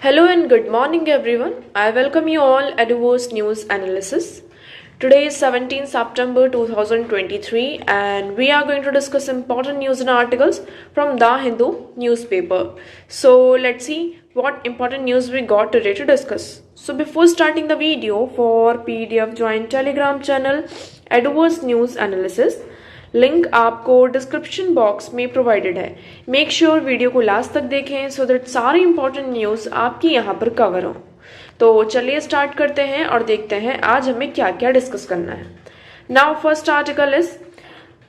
Hello and good morning everyone. I welcome you all at Eduverse News Analysis. Today is 17 September 2023 and we are going to discuss important news and articles from The Hindu newspaper. So let's see what important news we got today to discuss. So before starting the video, for PDF join Telegram channel Eduverse News Analysis. Link आपको description box में provided है. Make sure video को last तक देखें so that सारी important news आपकी यहाँ पर कवर हो. तो चलिए स्टार्ट करते हैं और देखते हैं आज हमें क्या क्या डिस्कस करना है. Now first article is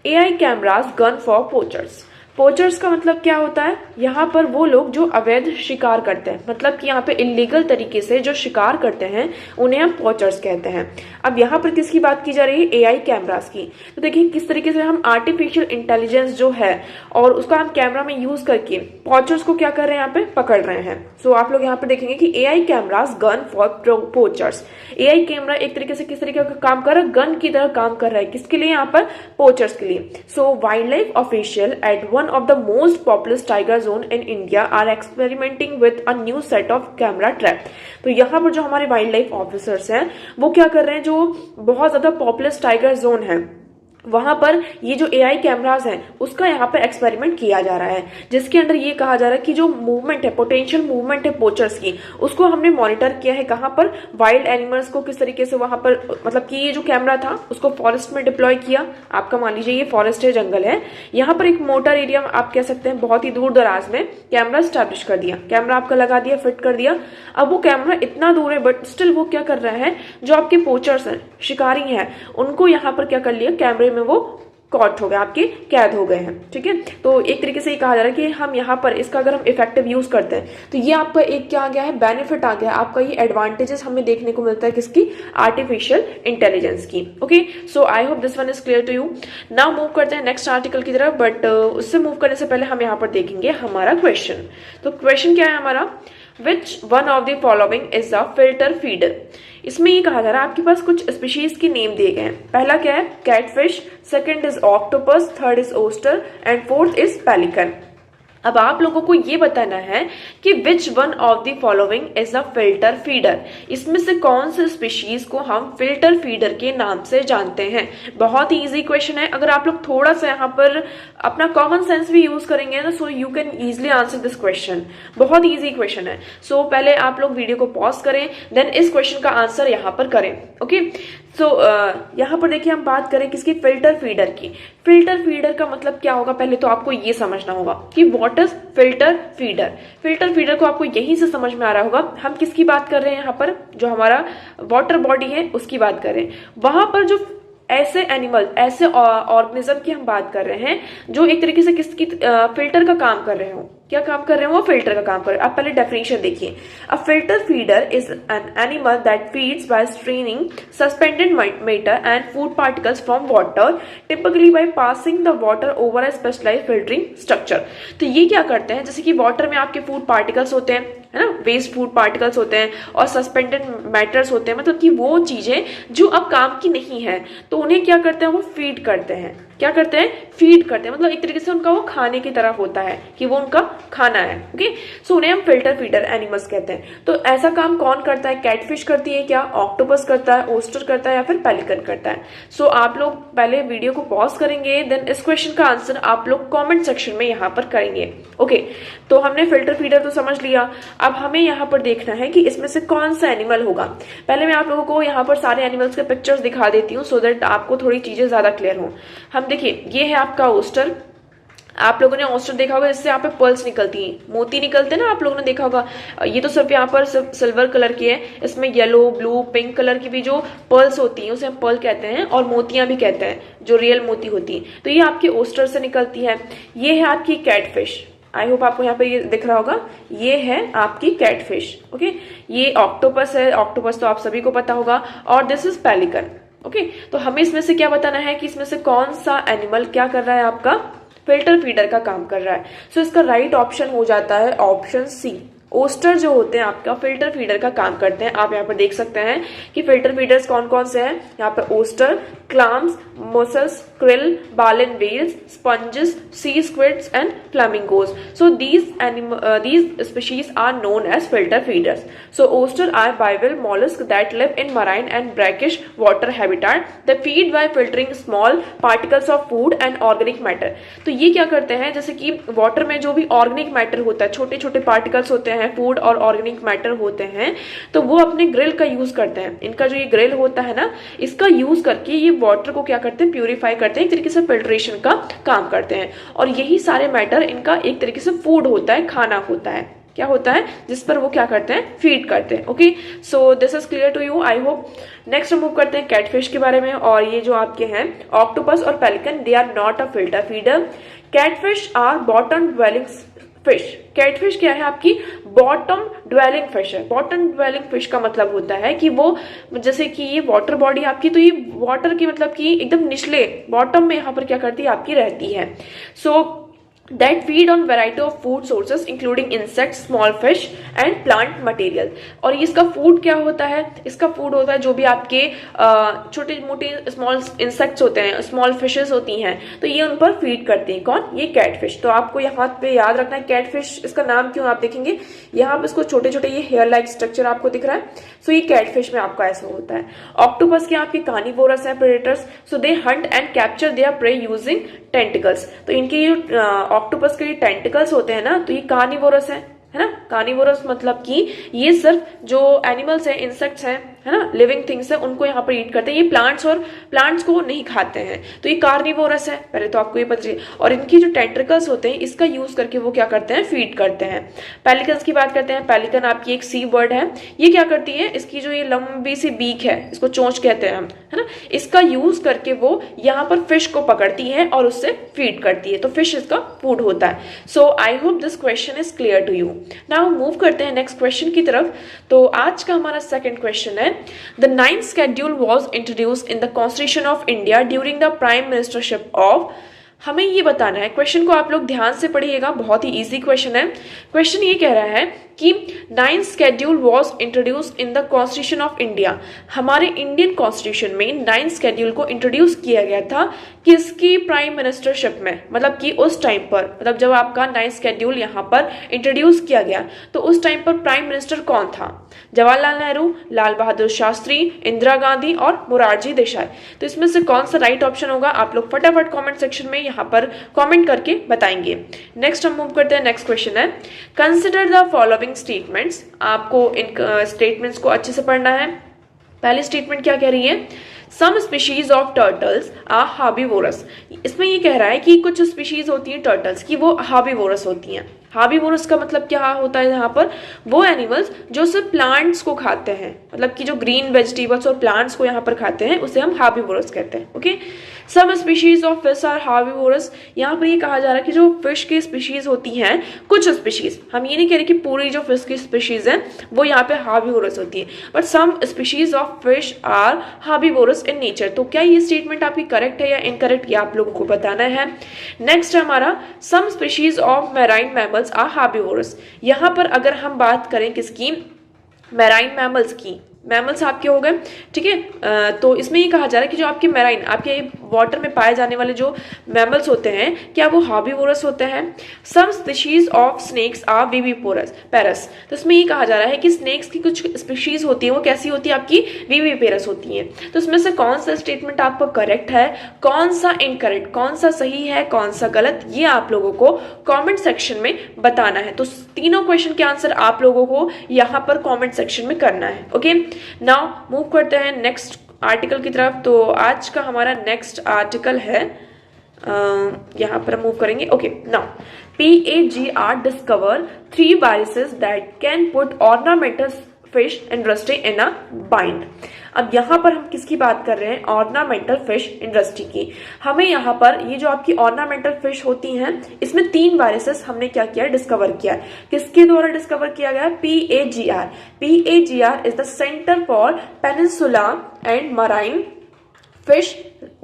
AI cameras gun for poachers. Poachers का मतलब क्या होता है? यहाँ पर वो लोग जो अवैध शिकार करते हैं, मतलब कि यहाँ पे इलीगल तरीके से जो शिकार करते हैं उन्हें हम पोचर्स कहते हैं. अब यहाँ पर किसकी बात की जा रही है? एआई कैमरास की. तो देखिए किस तरीके से हम आर्टिफिशियल इंटेलिजेंस जो है और उसका हम कैमरा में यूज करके पोचर्स को क्या कर रहे हैं, यहाँ पे पकड़ रहे हैं. सो आप लोग यहाँ पर देखेंगे कि AI cameras gun for poachers. AI camera एक तरीके से किस तरीके का काम कर रहा है? गन की तरह काम कर रहा है. किसके लिए? यहाँ पर पोचर्स के लिए. So wildlife official at one of the most populous tiger zone in India are experimenting with a new set of camera trap. तो यहाँ पर जो हमारे वाइल्ड लाइफ ऑफिसर्स हैं वो क्या कर रहे हैं, जो बहुत ज्यादा पॉपुलस टाइगर जोन है वहां पर ये जो एआई कैमरास हैं उसका यहाँ पर एक्सपेरिमेंट किया जा रहा है, जिसके अंदर ये कहा जा रहा है कि जो मूवमेंट है, पोटेंशियल मूवमेंट है पोचर्स की, उसको हमने मॉनिटर किया है. कहाँ पर? वाइल्ड एनिमल्स को किस तरीके से वहां पर, मतलब कि ये जो कैमरा था उसको फॉरेस्ट में डिप्लॉय किया. आपका मान लीजिए ये फॉरेस्ट है, जंगल है, यहाँ पर एक मोटर एरिया आप कह सकते हैं बहुत ही दूर दराज में कैमरा स्टैब्लिश कर दिया. कैमरा आपका लगा दिया, फिट कर दिया. अब वो कैमरा इतना दूर है बट स्टिल वो क्या कर रहा है, जो आपके पोचर्स हैं, शिकारी हैं, उनको यहाँ पर क्या कर लिया, कैमरे में वो कॉट हो गए, आपके कैद हो गए हैं. ठीक है, तो एक तरीके से ये कहा जा रहा है कि हम यहाँ पर इसका अगर हम इफेक्टिव यूज करते हैं तो ये आपका एक क्या आ गया है, बेनिफिट आ गया. आपका ये एडवांटेजेस हमें देखने को मिलता है किसकी? आर्टिफिशियल इंटेलिजेंस की. Okay, so I hope this one is clear to you. Now move करते हैं नेक्स्ट आर्टिकल की तरफ, बट उससे मूव करने से पहले हम यहाँ पर देखेंगे हमारा क्वेश्चन. तो क्वेश्चन क्या है हमारा? Which one of the following is a filter feeder? इसमें ये कहा जा रहा है आपके पास कुछ स्पीशीज के नेम दिए गए हैं. पहला क्या है? Catfish, second is octopus, third is oyster and fourth is pelican. अब आप लोगों को ये बताना है कि which one of the following is a filter feeder. इसमें से कौन से स्पीशीज को हम फिल्टर फीडर के नाम से जानते हैं. बहुत ही इजी क्वेश्चन है. अगर आप लोग थोड़ा सा यहाँ पर अपना कॉमन सेंस भी यूज करेंगे ना, so you can easily answer this question. बहुत ही इजी क्वेश्चन है. सो पहले आप लोग वीडियो को पॉज करें, देन इस क्वेश्चन का आंसर यहाँ पर करें. ओके, सो यहाँ पर देखिए हम बात करें किसकी? फिल्टर फीडर की. फिल्टर फीडर का मतलब क्या होगा? पहले तो आपको ये समझना होगा कि what is filter feeder. Filter feeder को आपको यहीं से समझ में आ रहा होगा हम किसकी बात कर रहे हैं. यहाँ पर जो हमारा वाटर बॉडी है उसकी बात कर रहे हैं. वहां पर जो ऐसे एनिमल, ऐसे ऑर्गेनिज्म की हम बात कर रहे हैं जो एक तरीके से किसकी फिल्टर का काम कर रहे हो. क्या काम कर रहे हैं? वो फिल्टर का काम कर रहे हैं. आप पहले डेफिनेशन देखिए. A filter feeder is an animal that feeds by straining suspended matter and food particles from water, typically by passing the water over a specialized filtering structure. तो ये क्या करते हैं, जैसे कि वाटर में आपके फूड पार्टिकल्स होते हैं, है ना, वेस्ट फूड पार्टिकल्स होते हैं और सस्पेंडेड मैटर्स होते हैं, मतलब कि वो चीजें जो अब काम की नहीं है तो उन्हें क्या करते हैं, वो फीड करते हैं. क्या करते हैं? फीड करते हैं. मतलब एक तरीके से उनका वो खाने की तरह होता है कि वो उनका खाना है. ओके, सो उन्हें हम फिल्टर फीडर एनिमल्स कहते हैं. तो ऐसा काम कौन करता है? कैटफिश करती है क्या? ऑक्टोपस करता है, ओस्टर करता है या फिर पेलिकन करता है? सो आप लोग पहले वीडियो को पॉज करेंगे, देन इस क्वेश्चन का आंसर आप लोग कॉमेंट सेक्शन में यहाँ पर करेंगे. ओके, तो हमने फिल्टर फीडर तो समझ लिया. अब हमें यहाँ पर देखना है कि इसमें से कौन सा एनिमल होगा. पहले मैं आप लोगों को यहाँ पर सारे एनिमल्स के पिक्चर्स दिखा देती हूँ सो दैट आपको थोड़ी चीजें ज्यादा क्लियर हो. हम देखिए, ये है आपका ओस्टर. आप लोगों ने ओस्टर देखा होगा, इससे यहाँ पे पर्ल्स निकलती हैं, मोती निकलते हैं ना, आप लोगों ने देखा होगा. ये तो सिर्फ यहाँ पर सिल्वर कलर की है, इसमें येलो, ब्लू, पिंक कलर की भी जो पर्ल्स होती हैं उसे हम पर्ल कहते हैं और मोतियां भी कहते हैं, जो रियल मोती होती हैं. तो ये आपके ओस्टर से निकलती है. ये है आपकी कैटफिश. आई होप आपको यहाँ पे ये दिख रहा होगा. ये है आपकी कैटफिश. ओके, ये ऑक्टोपस है. ऑक्टोपस तो आप सभी को पता होगा. और दिस इज पेलिकन. ओके, तो हमें इसमें से क्या बताना है कि इसमें से कौन सा एनिमल क्या कर रहा है, आपका फिल्टर फीडर का काम कर रहा है. सो इसका राइट ऑप्शन हो जाता है ऑप्शन सी. ओस्टर जो होते हैं आपका फिल्टर फीडर का काम करते हैं। आप यहाँ पर देख सकते हैं कि फिल्टर फीडर्स कौन कौन से हैं। यहाँ पर oyster, clams, mussels, krill, baleen whales, sponges, sea squids and flamingos. So these species are known as filter feeders. So oyster are bivalve mollusks that live in marine and brackish water habitat. They feed by filtering small particles of food and organic matter. तो ये क्या करते हैं, जैसे कि water में जो भी ऑर्गेनिक मैटर होता है, छोटे छोटे पार्टिकल्स होते हैं, फूड और ऑर्गेनिक मैटर होते हैं, तो वो अपने ग्रिल का यूज करते हैं। इनका जो ये ग्रिल होता है ना, इसका यूज करके ये वाटर को क्या करते हैं, प्यूरिफाई करते हैं, एक तरीके से फिल्ट्रेशन का काम करते हैं। और यही सारे मैटर इनका एक तरीके से फूड होता है, खाना होता है, क्या होता है, जिस पर वो क्या करते हैं, फीड करते हैं। Okay, so this is clear to you, I hope. Next हम मूव करते हैं कैटफिश के बारे में। और ये जो आपके हैं ऑक्टोपस और pelican, they are not a filter feeder. Catfish are bottom dwelling fish. Catfish क्या है, आपकी बॉटम ड्वेलिंग फिश है। बॉटम ड्वेलिंग फिश का मतलब होता है कि वो, जैसे कि ये वाटर बॉडी आपकी, तो ये वाटर की मतलब कि एकदम निचले बॉटम में यहाँ पर क्या करती है, आपकी रहती है। सो that feed on variety of food sources including insects, small fish and plant material। और इसका फूड क्या होता है, इसका फूड होता है जो भी आपके छोटे मोटे स्मॉल इंसेक्ट्स होते हैं, स्मॉल फिशेस होती हैं, तो ये उन पर फीड करते हैं। कौन, ये कैटफिश। तो आपको यहाँ पे याद रखना है कैटफिश, इसका नाम क्यों, आप देखेंगे यहाँ पे इसको छोटे छोटे ये हेयर लाइक स्ट्रक्चर आपको दिख रहा है। सो ये कैटफिश में आपका ऐसा होता है। ऑक्टोपस के आपके कार्निवोरस है, predators. So they Hunt and capture there pray using tentacles. तो इनके जो ऑक्टोपस के ये टेंटिकल्स होते हैं ना, तो ये कार्निवोरस है ना। कार्निवोरस मतलब कि ये सिर्फ जो एनिमल्स हैं, इंसेक्ट्स हैं, है ना, लिविंग थिंग्स है, उनको यहाँ पर ईट करते हैं। ये प्लांट्स को नहीं खाते हैं, तो ये कार्निवोरस है, पहले तो आपको ये पता चलिए। और इनकी जो टेंट्रिकल्स होते हैं, इसका यूज करके वो क्या करते हैं, फीड करते हैं। पेलिकन्स की बात करते हैं। पेलिकन आपकी एक सी बर्ड है। ये क्या करती है, इसकी जो ये लंबी सी बीक है, इसको चोंच कहते हैं हम, है ना, इसका यूज करके वो यहाँ पर फिश को पकड़ती है और उससे फीड करती है। तो फिश इसका फूड होता है। So I hope this question is clear to you. Now move करते हैं नेक्स्ट क्वेश्चन की तरफ। तो आज का हमारा सेकंड क्वेश्चन है, the 9th schedule was introduced in the Constitution of India during the Prime Ministership of। हमें ये बताना है, क्वेश्चन को आप लोग ध्यान से पढ़िएगा, बहुत ही इजी क्वेश्चन है। क्वेश्चन ये कह रहा है कि 9th schedule was introduced in the Constitution of India। हमारे इंडियन कॉन्स्टिट्यूशन में 9th schedule को इंट्रोड्यूस किया गया था किसकी प्राइम मिनिस्टरशिप में, मतलब कि उस टाइम पर, मतलब जब आपका 9th schedule यहाँ पर इंट्रोड्यूस किया गया, तो उस टाइम पर प्राइम मिनिस्टर कौन था, जवाहरलाल नेहरू, लाल बहादुर शास्त्री, इंदिरा गांधी और मोरारजी देसाई। तो इसमें से कौन सा राइट ऑप्शन होगा, आप लोग फटाफट कमेंट सेक्शन में यहाँ पर कमेंट करके बताएंगे। नेक्स्ट हम मूव करते हैं, नेक्स्ट क्वेश्चन है, कंसिडर द फॉलोइंग स्टेटमेंट्स। आपको इन स्टेटमेंट्स को अच्छे से पढ़ना है। पहली स्टेटमेंट क्या कह रही है, some species of turtles are herbivorous. इसमें ये कह रहा है कि कुछ स्पीशीज होती हैं टर्टल्स की, वो हार्बीवोरस होती हैं। हार्बीवोरस का मतलब क्या होता है, यहाँ पर वो एनिमल्स जो सिर्फ प्लांट्स को खाते हैं, मतलब कि जो ग्रीन वेजिटेबल्स और प्लांट्स को यहाँ पर खाते हैं, उसे हम हार्बीवोरस कहते हैं। Okay, some species of fish are herbivorous. यहाँ पर ये कहा जा रहा है कि जो फिश की स्पीशीज होती हैं, कुछ स्पीशीज, हम ये नहीं कह रहे कि पूरी जो फिश की स्पीशीज है वो यहाँ पे हार्बीवोरस होती है, but some species of fish are herbivorous in nature. तो क्या ये स्टेटमेंट आपकी करेक्ट है या इनकरेक्ट, ये आप लोगों को बताना है। नेक्स्ट हमारा, some species of marine mammals are herbivorous. यहाँ पर अगर हम बात करें किसकी, मैराइन मैमल्स की, मैमल्स आपके हो गए, ठीक है। तो इसमें ये कहा जा रहा है कि जो आपके मैराइन, आपके वाटर में पाए जाने वाले जो मैमल्स होते हैं, क्या वो हार्बीवोरस होते हैं। Some species of snakes are viviparous parous. तो इसमें ये कहा जा रहा है कि स्नेक्स की कुछ स्पीशीज होती है, वो कैसी होती है, आपकी विविपेरस होती हैं। तो इसमें से कौन सा स्टेटमेंट आपको करेक्ट है, कौन सा इनकरेक्ट, कौन सा सही है, कौन सा गलत, ये आप लोगों को कॉमेंट सेक्शन में बताना है। तो तीनों क्वेश्चन के आंसर आप लोगों को यहाँ पर कॉमेंट सेक्शन में करना है। ओके, नाउ मूव करते हैं नेक्स्ट आर्टिकल की तरफ। तो आज का हमारा नेक्स्ट आर्टिकल है, यहाँ पर मूव करेंगे। Okay, now PAGR discover 3 viruses that can put ornamental fish industry in a bind। अब यहाँ पर हम किसकी बात कर रहे हैं, ऑर्नामेंटल फिश इंडस्ट्री की। हमें यहाँ पर ये जो आपकी ऑर्नामेंटल फिश होती हैं, इसमें 3 वायरसेस हमने क्या किया, डिस्कवर किया। किसके द्वारा डिस्कवर किया गया, PAGR। PAGR is the centre for peninsula and marine fish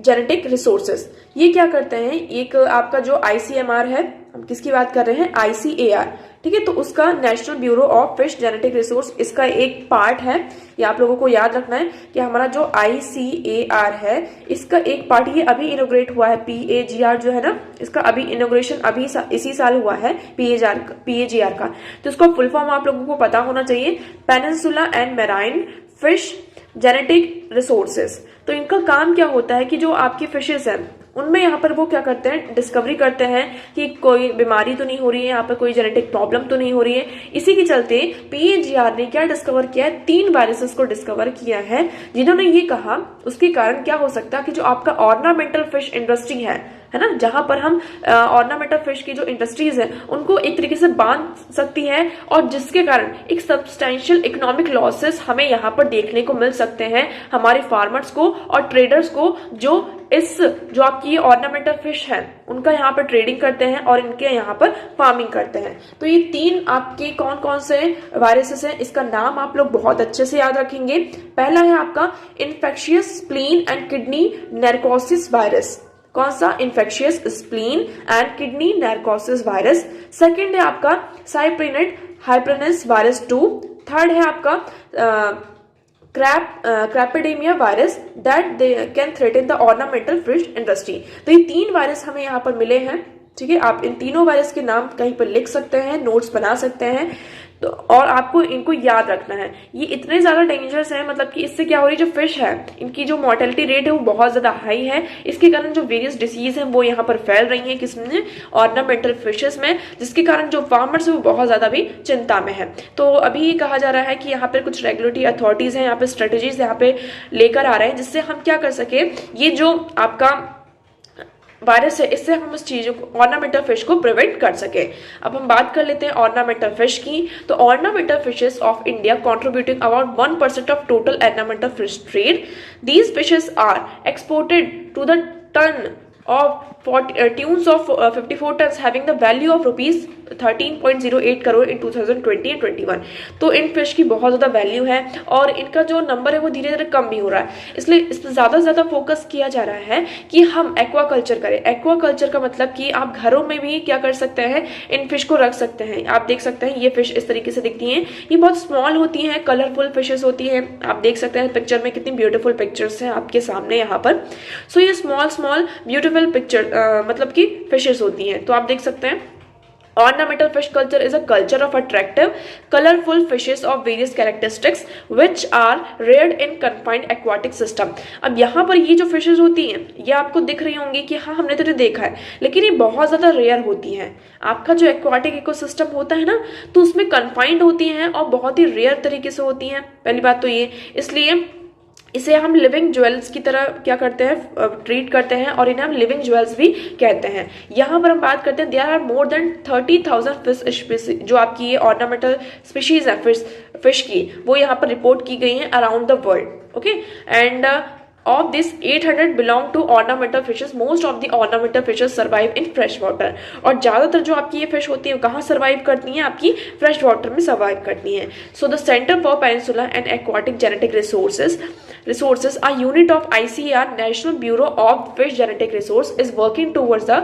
genetic resources. ये क्या करते हैं, एक आपका जो ICMR है, हम किसकी बात कर रहे हैं, ICAR, ठीक है, तो उसका national bureau of fish genetic resource इसका एक पार्ट है। ये आप लोगों को याद रखना है कि हमारा जो ICAR है इसका एक पार्ट ये अभी इनोग्रेट हुआ है। PAGR जो है ना, इसका अभी इनोग्रेशन अभी इसी साल हुआ है PAGR का। तो इसका फुल फॉर्म आप लोगों को पता होना चाहिए, peninsula and marine fish genetic resources. तो इनका काम क्या होता है कि जो आपकी फिशेस हैं उनमें यहाँ पर वो क्या करते हैं, डिस्कवरी करते हैं कि कोई बीमारी तो नहीं हो रही है, यहाँ पर कोई जेनेटिक प्रॉब्लम तो नहीं हो रही है। इसी के चलते PAGR ने क्या डिस्कवर किया है, 3 वायरसेस को डिस्कवर किया है, जिन्होंने ये कहा उसके कारण क्या हो सकता है कि जो आपका ऑर्नामेंटल फिश इंडस्ट्री है ना, जहां पर हम ऑर्नामेंटल फिश की जो इंडस्ट्रीज है उनको एक तरीके से बांध सकती है, और जिसके कारण एक सब्सटेंशियल इकोनॉमिक लॉसेस हमें यहाँ पर देखने को मिल सकते हैं हमारे फार्मर्स को और ट्रेडर्स को, जो आपकी ऑर्नामेंटल फिश है उनका यहाँ पर ट्रेडिंग करते हैं और इनके यहाँ पर फार्मिंग करते हैं। तो ये 3 आपके कौन कौन से वायरसेस हैं, इसका नाम आप लोग बहुत अच्छे से याद रखेंगे। पहला है आपका infectious spleen and kidney necrosis virus. कौन सा? Infectious spleen and kidney necrosis virus. Second है आपका साइप्रिनेट हाइप्रेनस वायरस 2। थर्ड है आपका carp oedema virus that they can threaten the ornamental fish industry. तो ये 3 वायरस हमें यहाँ पर मिले हैं। ठीक है, आप इन तीनों वायरस के नाम कहीं पर लिख सकते हैं, नोट्स बना सकते हैं, तो और आपको इनको याद रखना है। ये इतने ज्यादा डेंजरस है, मतलब कि इससे क्या हो रही है, जो फिश है इनकी जो मोर्टेलिटी रेट है वो बहुत ज्यादा हाई है। इसके कारण जो वेरियस डिसीज हैं वो यहाँ पर फैल रही हैं, किसमें? ऑर्नामेंटल फिशेस में, जिसके कारण जो फार्मर्स है वो बहुत ज्यादा भी चिंता में है। तो अभी ये कहा जा रहा है कि यहाँ पर कुछ रेगुलेटरी अथॉरिटीज हैं, यहाँ पे स्ट्रेटेजीज यहाँ पे लेकर आ रहे हैं, जिससे हम क्या कर सके, ये जो आपका वायरस है इससे हम इस चीजों को, ऑर्नामेंटल फिश को प्रिवेंट कर सके। अब हम बात कर लेते हैं ऑर्नामेंटल फिश की। तो ornamental fishes of India contributing about 1% of total ornamental fish trade. These fishes are exported to the ton of tunes of 54 tons having the value of rupees 13.08 crore in 2020 and 21। तो in fish की बहुत ज़्यादा value है और इनका जो number है वो धीरे धीरे कम भी हो रहा है, इसलिए इस पर ज़्यादा से ज़्यादा फोकस किया जा रहा है कि हम एक्वाकल्चर करें। एक्वाकल्चर का मतलब कि आप घरों में भी क्या कर सकते हैं, इन फिश को रख सकते हैं। आप देख सकते हैं ये फिश इस तरीके से दिखती हैं, ये बहुत स्मॉल होती हैं, कलरफुल फिशेस होती हैं। आप देख सकते हैं पिक्चर में कितनी ब्यूटीफुल पिक्चर्स हैं आपके सामने यहाँ पर। सो ये स्मॉल ब्यूटीफुल पिक्चर मतलब कि फिशेस होती हैं। तो आप देख सकते हैं ornamental fish culture is a culture of attractive colorful fishes of various characteristics which are reared in confined aquatic system। अब यहाँ पर ये जो फिशेस होती हैं ये आपको दिख रही होंगी कि हाँ हमने तो देखा है, लेकिन ये बहुत ज़्यादा रेयर होती हैं। आपका जो एक्वाटिक इकोसिस्टम होता है ना, तो उसमें कन्फाइंड होती हैं और बहुत ही रेयर तरीके से होती हैं। पहली बात तो ये, इसलिए इसे हम लिविंग ज्वेल्स की तरह क्या करते हैं, ट्रीट करते हैं, और इन्हें हम लिविंग ज्वेल्स भी कहते हैं। यहाँ पर हम बात करते हैं there are more than 30,000 fish species, जो आपकी ये ऑर्नामेंटल स्पीशीज है फिश की, वो यहाँ पर रिपोर्ट की गई हैं around the world. Okay, and of this 800 belong to ornamental fishes। most of the ornamental fishes survive in fresh water। और ज़्यादातर जो आपकी ये फिश होती है कहाँ सर्वाइव करती हैं, आपकी फ्रेश वाटर में सर्वाइव करती हैं। So the centre for peninsula and aquatic genetic resources a unit of ICAR National Bureau of Fish Genetic Resource is working towards the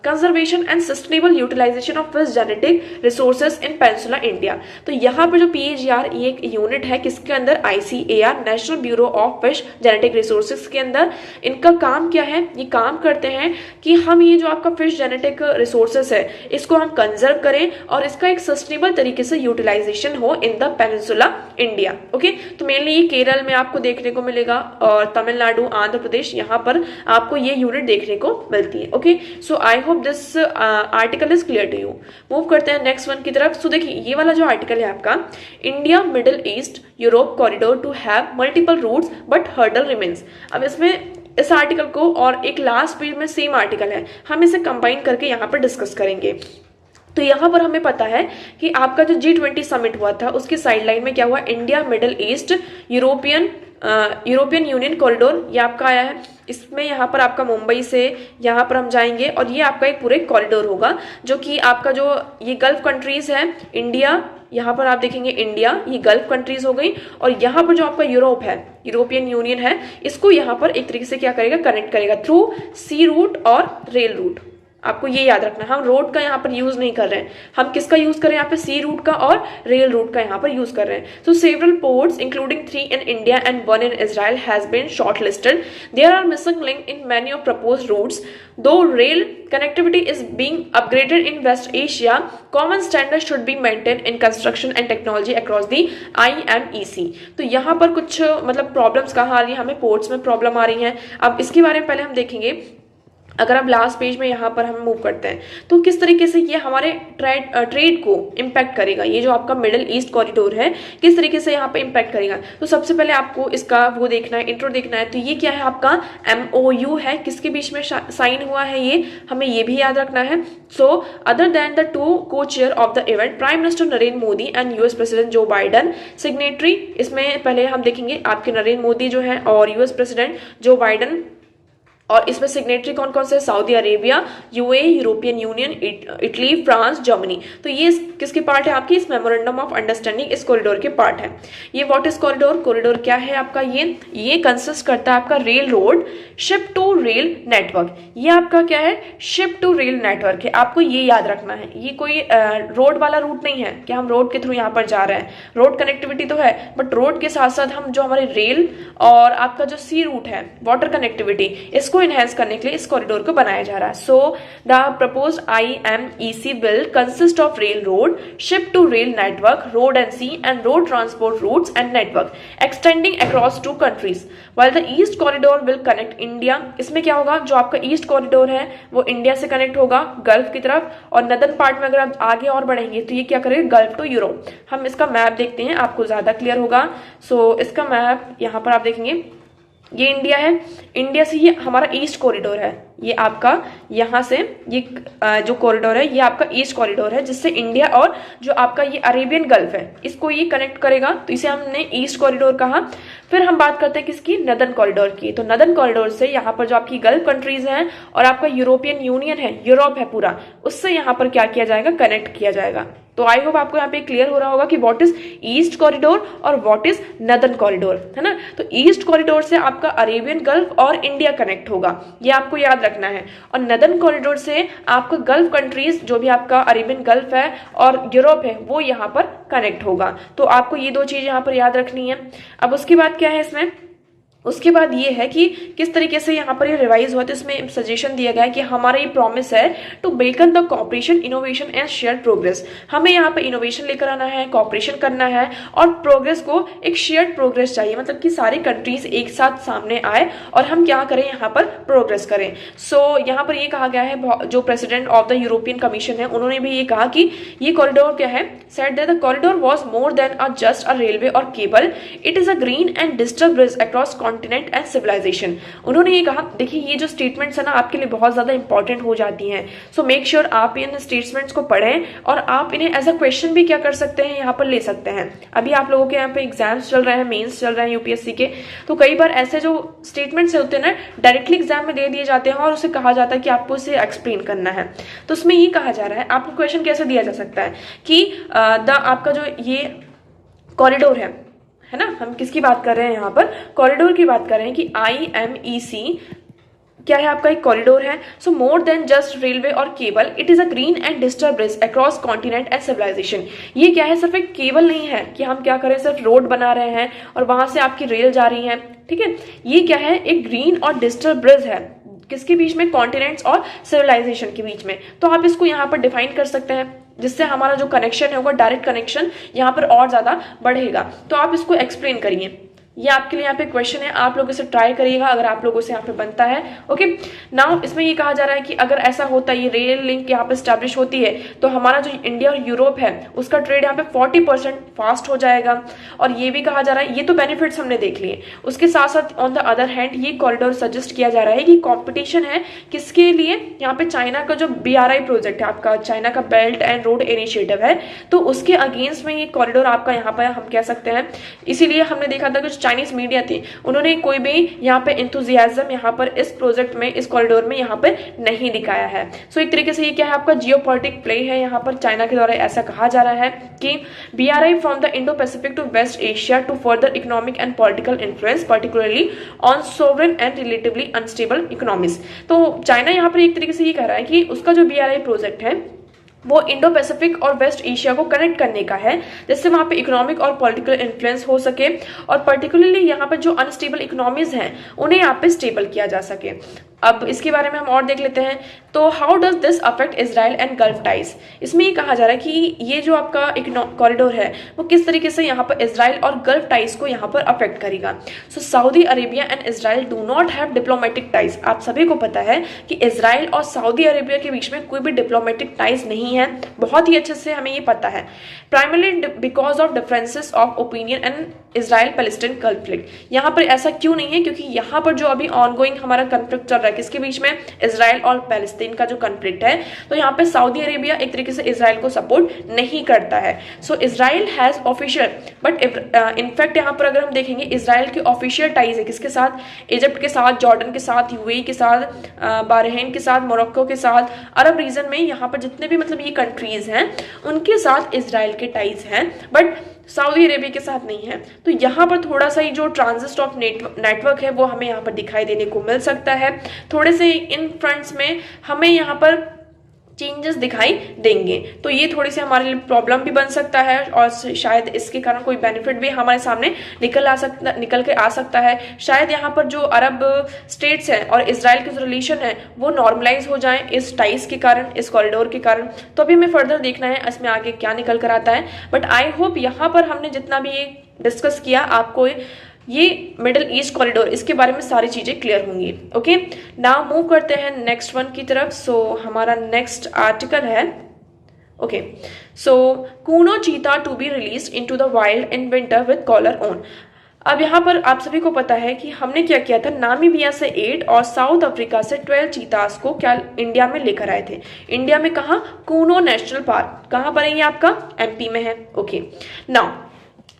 conservation and sustainable utilization of fish genetic resources in Peninsula India। तो यहाँ पर जो PAGR ये एक unit है किसके अंदर, ICAR national bureau of fish genetic resources के अंदर। इनका काम क्या है, ये काम करते हैं कि हम ये जो आपका फिश जेनेटिक रिसोर्सेज है इसको हम कंजर्व करें और इसका एक सस्टेनेबल तरीके से यूटिलाइजेशन हो in the peninsula India. Okay, तो मेनली ये केरल में आपको देखने को मिलेगा और तमिलनाडु, आंध्र प्रदेश, यहाँ पर आपको ये यूनिट देखने को मिलती है। Okay, so I hope this article is clear to you. Move करते हैं नेक्स्ट वन की तरफ। सो देखिए ये वाला जो आर्टिकल है आपका, India middle east Europe corridor to have multiple routes but hurdle remains. अब इसमें इस आर्टिकल को और एक लास्ट पेज में सेम आर्टिकल है, हम इसे कंबाइन करके यहाँ पर डिस्कस करेंगे। तो यहाँ पर हमें पता है कि आपका जो G20 समिट हुआ था उसकी साइडलाइन में क्या हुआ, India middle east European union corridor ये आपका आया है। इसमें यहाँ पर आपका मुंबई से यहाँ पर हम जाएंगे और ये आपका एक पूरे कॉरिडोर होगा, जो कि आपका जो ये गल्फ कंट्रीज है, इंडिया, यहाँ पर आप देखेंगे इंडिया, ये गल्फ कंट्रीज हो गई, और यहाँ पर जो आपका यूरोप है, यूरोपियन यूनियन है, इसको यहाँ पर एक तरीके से क्या करेगा, कनेक्ट करेगा थ्रू सी रूट और रेल रूट। आपको ये याद रखना है, हम रोड का यहाँ पर यूज नहीं कर रहे हैं, हम किसका यूज कर रहे हैं यहाँ पे, सी रूट का और रेल रूट का यहाँ पर यूज कर रहे हैं। So several ports including 3 in India and 1 in Israel has been shortlisted. There are missing links in many of proposed routes. Though rail connectivity is being upgraded in West Asia, common standards should be maintained in construction and technology across the IMEC. तो यहाँ पर कुछ मतलब problems कहाँ आ रही है, हमें ports में प्रॉब्लम आ रही है। अब इसके बारे में पहले हम देखेंगे। अगर आप लास्ट पेज में यहाँ पर हम मूव करते हैं तो किस तरीके से ये हमारे ट्रेड को इम्पैक्ट करेगा, ये जो आपका मिडिल ईस्ट कॉरिडोर है किस तरीके से यहाँ पे इम्पैक्ट करेगा। तो सबसे पहले आपको इसका वो देखना है, इंट्रो देखना है। तो ये क्या है, आपका MOU है, किसके बीच में साइन हुआ है, ये हमें ये भी याद रखना है। So other than the two co chair of the event, prime minister Narendra Modi and US president Joe Biden signatory. इसमें पहले हम देखेंगे आपके नरेंद्र मोदी जो है और US प्रेसिडेंट जो बाइडन, और इसमें सिग्नेटरी कौन कौन से, Saudi Arabia, UAE, European union, Italy, France, Germany. तो ये किसके पार्ट है आपकी, इस मेमोरेंडम ऑफ अंडरस्टैंडिंग इस कॉरिडोर के पार्ट है। ये व्हाट इज कॉरिडोर, कॉरिडोर क्या है आपका, ये कंसिस्ट करता है आपका rail road ship to rail network. ये आपका क्या है, शिप टू रेल नेटवर्क है, आपको ये याद रखना है। ये कोई रोड वाला रूट नहीं है कि हम रोड के थ्रू यहाँ पर जा रहे हैं, रोड कनेक्टिविटी तो है बट रोड के साथ साथ हम जो हमारे रेल और आपका जो सी रूट है वाटर कनेक्टिविटी, इसको इनहेंस करने के लिए इस कॉरिडोर को बनाया जा रहा है। So the proposed IMEC bill consist of rail road ship to rail network, road and sea and road transport routes and network extending across 2 countries while the east corridor will connect India. इसमें क्या होगा, जो आपका east corridor है वो India से connect होगा gulf की तरफ, और नदर्न पार्ट में अगर आप आगे और बढ़ेंगे तो ये क्या करेगा, गल्फ टू यूरोप। हम इसका मैप देखते हैं, आपको ज्यादा क्लियर होगा। सो इसका मैप यहाँ पर आप देखेंगे, ये इंडिया है, इंडिया से ये हमारा ईस्ट कॉरिडोर है, ये आपका यहाँ से ये जो कॉरिडोर है ये आपका ईस्ट कॉरिडोर है, जिससे इंडिया और जो आपका ये अरेबियन गल्फ है इसको ये कनेक्ट करेगा, तो इसे हमने ईस्ट कॉरिडोर कहा। फिर हम बात करते हैं किसकी, नदर्न कॉरिडोर की। तो नदर्न कॉरिडोर से यहाँ पर जो आपकी गल्फ कंट्रीज हैं और आपका यूरोपियन यूनियन है, यूरोप है पूरा, उससे यहाँ पर क्या किया जाएगा, कनेक्ट किया जाएगा। तो आई होप आपको यहाँ पे क्लियर हो रहा होगा कि व्हाट इज ईस्ट कॉरिडोर और व्हाट इज नदर्न कॉरिडोर, है ना। तो ईस्ट कॉरिडोर से आपका अरेबियन गल्फ और इंडिया कनेक्ट होगा, ये आपको याद रखना है। और नदर्न कॉरिडोर से आपका गल्फ कंट्रीज जो भी आपका अरेबियन गल्फ है और यूरोप है वो यहाँ पर कनेक्ट होगा। तो आपको ये 2 चीज यहाँ पर याद रखनी है। अब उसके बाद क्या है इसमें, उसके बाद ये है कि किस तरीके से यहाँ पर ये रिवाइज हुआ। तो इसमें सजेशन दिया गया है कि हमारा ये प्रॉमिस है to beacon the cooperation, innovation and share progress. हमें यहाँ पर इनोवेशन लेकर आना है, कॉपरेशन करना है और प्रोग्रेस को एक शेयर्ड प्रोग्रेस चाहिए, मतलब कि सारी कंट्रीज एक साथ सामने आए और हम क्या करें, यहाँ पर प्रोग्रेस करें। सो यहाँ पर ये कहा गया है, जो president of the European commission है उन्होंने भी ये कहा कि ये कॉरिडोर क्या है, said that the corridor was more than a just a railway और cable, it is a green and digital bridge across continent and civilisation. उन्होंने ये कहा, देखिए ये जो स्टेटमेंट्स है ना आपके लिए बहुत ज्यादा इंपॉर्टेंट हो जाती हैं। सो मेक श्योर आप इन स्टेटमेंट्स को पढ़ें और आप इन्हें एज अ क्वेश्चन भी क्या कर सकते हैं, यहाँ पर ले सकते हैं। अभी आप लोगों के यहाँ पे एग्जाम्स चल रहे हैं, मेंस चल रहे हैं यूपीएससी के, तो कई बार ऐसे जो स्टेटमेंट्स होते हैं ना डायरेक्टली एग्जाम में दे दिए जाते हैं और उसे कहा जाता है कि आपको इसे एक्सप्लेन करना है। तो उसमें ये कहा जा रहा है, आपको क्वेश्चन कैसे दिया जा सकता है कि आपका जो ये कॉरिडोर है ना, हम किसकी बात कर रहे हैं यहाँ पर, कॉरिडोर की बात कर रहे हैं कि IMEC क्या है, आपका एक कॉरिडोर है। So more than just railway और cable, it is a green and digital bridge across continent and civilization. ये क्या है, सिर्फ एक केबल नहीं है कि हम क्या करें, सिर्फ रोड बना रहे हैं और वहां से आपकी रेल जा रही है, ठीक है। ये क्या है, एक ग्रीन और डिजिटल ब्रिज है, किसके बीच में, कॉन्टिनेंट्स और सिविलाइजेशन के बीच में। तो आप इसको यहाँ पर डिफाइन कर सकते हैं, जिससे हमारा जो कनेक्शन है वो डायरेक्ट कनेक्शन यहाँ पर और ज्यादा बढ़ेगा। तो आप इसको एक्सप्लेन करिए, ये आपके लिए यहाँ पे क्वेश्चन है, आप लोग इसे ट्राई करिएगा अगर आप लोगों से यहाँ पे बनता है। ओके, नाउ इसमें ये कहा जा रहा है कि अगर ऐसा होता है, ये रेल लिंक यहाँ पे स्टैब्लिश होती है, तो हमारा जो इंडिया और यूरोप है उसका ट्रेड यहाँ पे 40% फास्ट हो जाएगा। और ये भी कहा जा रहा है, ये तो बेनिफिट्स हमने देख लिए, उसके साथ साथ ऑन द अदर हैंड ये कॉरिडोर सजेस्ट किया जा रहा है कि कॉम्पिटिशन है किसके लिए, यहाँ पे चाइना का जो BRI प्रोजेक्ट है, आपका चाइना का बेल्ट एंड रोड इनिशिएटिव है, तो उसके अगेंस्ट में ये कॉरिडोर आपका यहाँ पर हम कह सकते हैं। इसीलिए हमने देखा था कि चाइनीज मीडिया थी उन्होंने कोई भी यहाँ पे इंथुजियाज्म यहाँ पर इस प्रोजेक्ट में, इस कॉरिडोर में यहाँ पर नहीं दिखाया है। सो एक तरीके से ये क्या है, आपका जियोपॉलिटिक प्ले है यहाँ पर चाइना के द्वारा। ऐसा कहा जा रहा है कि BRI from the Indo Pacific to West Asia to further economic and political influence particularly on sovereign and relatively unstable economies. तो चाइना यहाँ पर एक तरीके से ये कह रहा है कि उसका जो BRI प्रोजेक्ट है वो इंडो पैसिफिक और वेस्ट एशिया को कनेक्ट करने का है, जिससे वहाँ पे इकोनॉमिक और पॉलिटिकल इन्फ्लुएंस हो सके और पर्टिकुलरली यहाँ पर जो अनस्टेबल इकोनॉमीज हैं उन्हें यहाँ पे स्टेबल किया जा सके। अब इसके बारे में हम और देख लेते हैं। तो how does this affect Israel and gulf ties. इसमें ये कहा जा रहा है कि ये जो आपका कॉरिडोर है वो किस तरीके से यहाँ पर इजराइल और गल्फ टाइज को यहाँ पर अफेक्ट करेगा। So Saudi Arabia and Israel do not have diplomatic ties. आप सभी को पता है कि इजराइल और सऊदी अरेबिया के बीच में कोई भी डिप्लोमेटिक टाइज नहीं है, बहुत ही अच्छे से हमें ये पता है। Primarily because of differences of opinion and Israel Palestine conflict. यहाँ पर ऐसा क्यों नहीं है, क्योंकि यहाँ पर जो अभी ऑनगोइंग हमारा कॉन्फ्लिक्ट चल रहा है किसके बीच में, इजराइल और पैलेस्टीन का जो कॉन्फ्लिक्ट है, तो यहाँ पे सऊदी अरेबिया एक तरीके से इजराइल को सपोर्ट नहीं करता है। So Israel has official but in fact यहाँ पर अगर हम देखेंगे इजराइल की ऑफिशियल टाइज है किसके साथ, इजिप्ट के साथ, जॉर्डन के साथ, यूएई के साथ, बारहेन के साथ, मोरक्को के साथ, अरब रीजन में यहाँ पर जितने भी मतलब ये कंट्रीज हैं उनके साथ इजराइल के टाइज हैं, बट सऊदी अरेबिया के साथ नहीं है। तो यहाँ पर थोड़ा सा ही जो ट्रांजिट ऑफ नेटवर्क है वो हमें यहाँ पर दिखाई देने को मिल सकता है। थोड़े से इन फ्रंट्स में हमें यहाँ पर चेंजेस दिखाई देंगे, तो ये थोड़ी सी हमारे लिए प्रॉब्लम भी बन सकता है और शायद इसके कारण कोई बेनिफिट भी हमारे सामने निकल के आ सकता है। शायद यहाँ पर जो अरब स्टेट्स हैं और इजराइल के जो रिलेशन है वो नॉर्मलाइज हो जाए इस टाइज के कारण, इस कॉरिडोर के कारण। तो अभी हमें फर्दर देखना है इसमें आगे क्या निकल कर आता है, बट आई होप यहाँ पर हमने जितना भी ये डिस्कस किया आपको ये मिडिल ईस्ट कॉरिडोर इसके बारे में सारी चीजें क्लियर होंगी। ओके, नाउ मूव करते हैं नेक्स्ट वन की तरफ। सो हमारा नेक्स्ट आर्टिकल है okay, so Kuno cheetah to be release into the wild in winter with collar on. अब यहाँ पर आप सभी को पता है कि हमने क्या किया था, नामीबिया से 8 और साउथ अफ्रीका से 12 चीतास को क्या इंडिया में लेकर आए थे। इंडिया में कहाँ, कूनो नेशनल पार्क, कहाँ पर है ये आपका, MP में है। ओके, नाउ